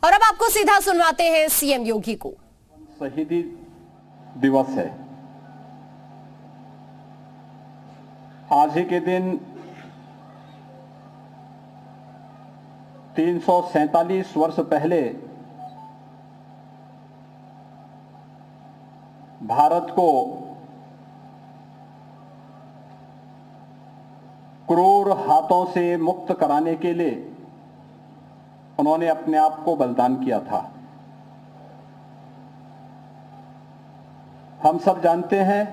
और अब आपको सीधा सुनवाते हैं सीएम योगी को। शहीदी दिवस है। आज ही के दिन 347 वर्ष पहले भारत को क्रूर हाथों से मुक्त कराने के लिए उन्होंने अपने आप को बलिदान किया था। हम सब जानते हैं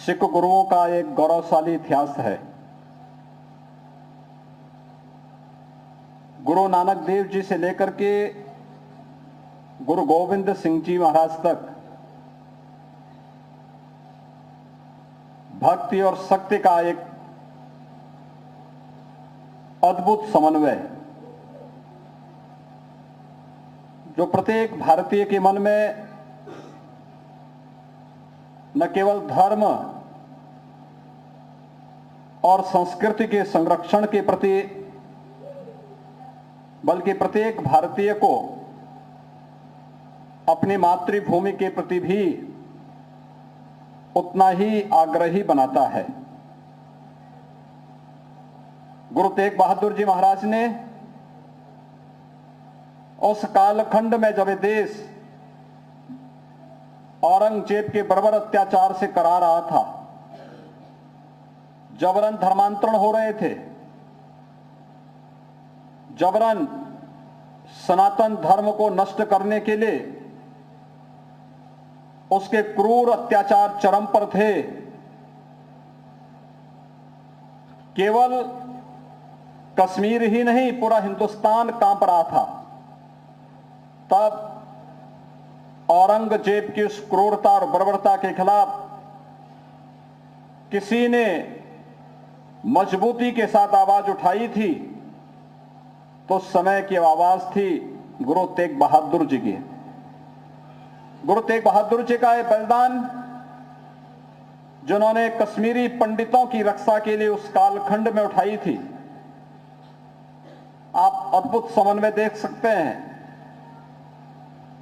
सिख गुरुओं का एक गौरवशाली इतिहास है। गुरु नानक देव जी से लेकर के गुरु गोविंद सिंह जी महाराज तक भक्ति और शक्ति का एक अद्भुत समन्वय जो प्रत्येक भारतीय के मन में न केवल धर्म और संस्कृति के संरक्षण के प्रति बल्कि प्रत्येक भारतीय को अपनी मातृभूमि के प्रति भी उतना ही आग्रही बनाता है। गुरु तेग बहादुर जी महाराज ने उस कालखंड में जब देश औरंगजेब के बर्बर अत्याचार से करा रहा था, जबरन धर्मांतरण हो रहे थे, जबरन सनातन धर्म को नष्ट करने के लिए उसके क्रूर अत्याचार चरम पर थे, केवल कश्मीर ही नहीं पूरा हिंदुस्तान कांप रहा था। तब औरंगजेब की उस क्रूरता और बर्बरता के खिलाफ किसी ने मजबूती के साथ आवाज उठाई थी तो समय की आवाज थी गुरु तेग बहादुर जी की। गुरु तेग बहादुर जी का यह बलिदान जिन्होंने कश्मीरी पंडितों की रक्षा के लिए उस कालखंड में उठाई थी, आप अद्भुत समन्वय देख सकते हैं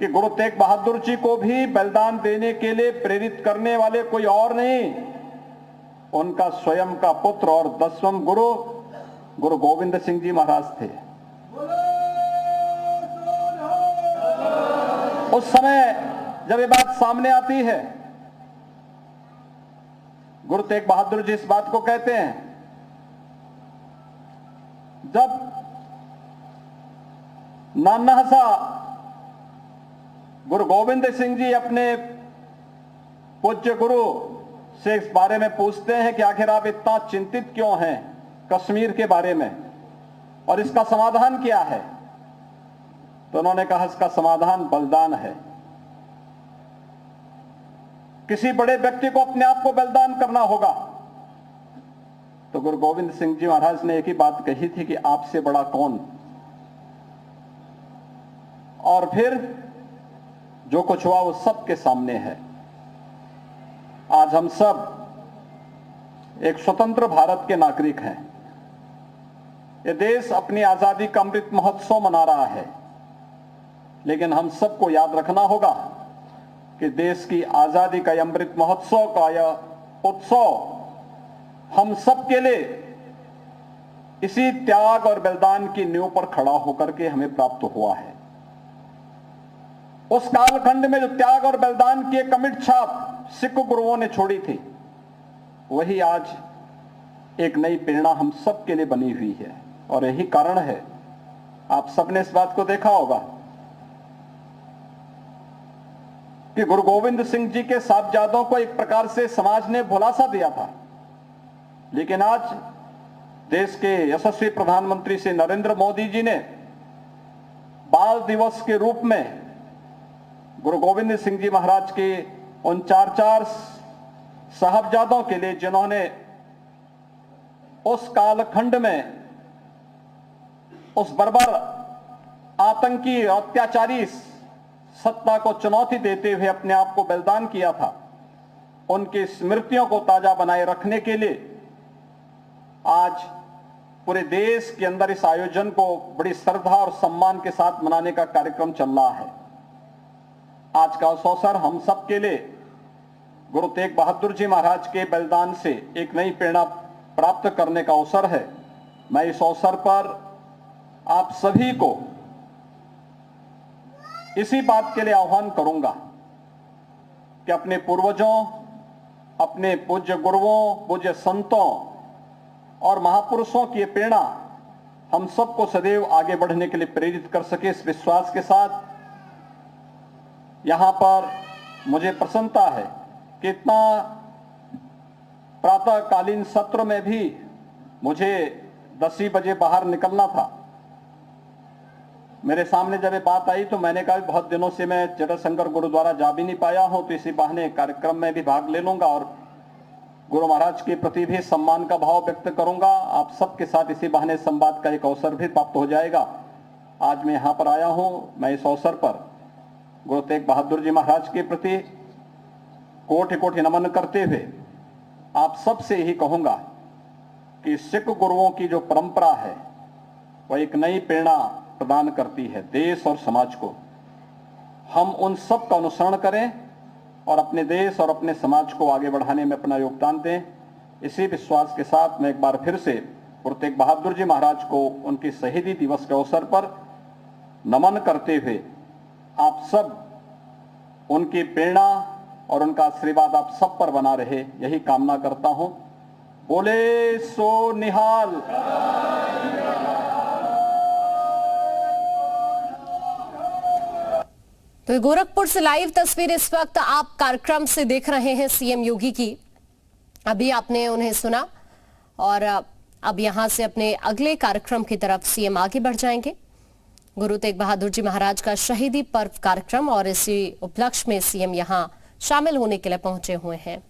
कि गुरु तेग बहादुर जी को भी बलिदान देने के लिए प्रेरित करने वाले कोई और नहीं, उनका स्वयं का पुत्र और 10वें गुरु गुरु गोविंद सिंह जी महाराज थे। उस समय जब ये बात सामने आती है, गुरु तेग बहादुर जी इस बात को कहते हैं, जब नाना सा गुरु गोविंद सिंह जी अपने पूज्य गुरु से इस बारे में पूछते हैं कि आखिर आप इतना चिंतित क्यों हैं कश्मीर के बारे में और इसका समाधान क्या है, तो उन्होंने कहा इसका समाधान बलिदान है। किसी बड़े व्यक्ति को अपने आप को बलिदान करना होगा। तो गुरु गोविंद सिंह जी महाराज ने एक ही बात कही थी कि आपसे बड़ा कौन। और फिर जो कुछ हुआ वो सबके सामने है। आज हम सब एक स्वतंत्र भारत के नागरिक हैं। ये देश अपनी आजादी का अमृत महोत्सव मना रहा है, लेकिन हम सबको याद रखना होगा कि देश की आजादी का अमृत महोत्सव का यह उत्सव हम सबके लिए इसी त्याग और बलिदान की नींव पर खड़ा होकर के हमें प्राप्त हुआ है। उस कालखंड में जो त्याग और बलिदान की एक अमिट छाप सिख गुरुओं ने छोड़ी थी, वही आज एक नई प्रेरणा हम सब के लिए बनी हुई है। और यही कारण है, आप सबने इस बात को देखा होगा कि गुरु गोविंद सिंह जी के साहबजादों को एक प्रकार से समाज ने भुलासा दिया था, लेकिन आज देश के यशस्वी प्रधानमंत्री श्री नरेंद्र मोदी जी ने बाल दिवस के रूप में गुरु गोविंद सिंह जी महाराज के उन चार साहबजादों के लिए जिन्होंने उस कालखंड में उस बर्बर आतंकी अत्याचारी सत्ता को चुनौती देते हुए अपने आप को बलिदान किया था, उनकी स्मृतियों को ताजा बनाए रखने के लिए आज पूरे देश के अंदर इस आयोजन को बड़ी श्रद्धा और सम्मान के साथ मनाने का कार्यक्रम चल रहा है। आज का अवसर हम सब के लिए गुरु तेग बहादुर जी महाराज के बलिदान से एक नई प्रेरणा प्राप्त करने का अवसर है। मैं इस अवसर पर आप सभी को इसी बात के लिए आह्वान करूंगा कि अपने पूर्वजों, अपने पूज्य गुरुओं, पूज्य संतों और महापुरुषों की ये प्रेरणा हम सबको सदैव आगे बढ़ने के लिए प्रेरित कर सके। इस विश्वास के साथ यहां पर मुझे प्रसन्नता है कि इतना प्रातःकालीन सत्र में भी मुझे 10 ही बजे बाहर निकलना था। मेरे सामने जब ये बात आई तो मैंने कहा बहुत दिनों से मैं जटाशंकर गुरुद्वारा जा भी नहीं पाया हूं, तो इसी बहाने कार्यक्रम में भी भाग ले लूंगा और गुरु महाराज के प्रति भी सम्मान का भाव व्यक्त करूंगा। आप सबके साथ इसी बहाने संवाद का एक अवसर भी प्राप्त हो जाएगा। आज मैं यहां पर आया हूं। मैं इस अवसर पर गुरु तेग बहादुर जी महाराज के प्रति कोटि कोटि नमन करते हुए आप सबसे यही कहूंगा कि सिख गुरुओं की जो परंपरा है वह एक नई प्रेरणा प्रदान करती है देश और समाज को। हम उन सब का अनुसरण करें और अपने देश और अपने समाज को आगे बढ़ाने में अपना योगदान दें। इसी विश्वास के साथ मैं एक बार फिर से गुरु तेग बहादुर जी महाराज को उनकी शहीदी दिवस के अवसर पर नमन करते हुए आप सब उनकी प्रेरणा और उनका आशीर्वाद आप सब पर बना रहे, यही कामना करता हूं। बोले सो निहाल। तो गोरखपुर से लाइव तस्वीर इस वक्त आप कार्यक्रम से देख रहे हैं सीएम योगी की। अभी आपने उन्हें सुना और अब यहां से अपने अगले कार्यक्रम की तरफ सीएम आगे बढ़ जाएंगे। गुरु तेग बहादुर जी महाराज का शहीदी पर्व कार्यक्रम और इसी उपलक्ष्य में सीएम यहां शामिल होने के लिए पहुंचे हुए हैं।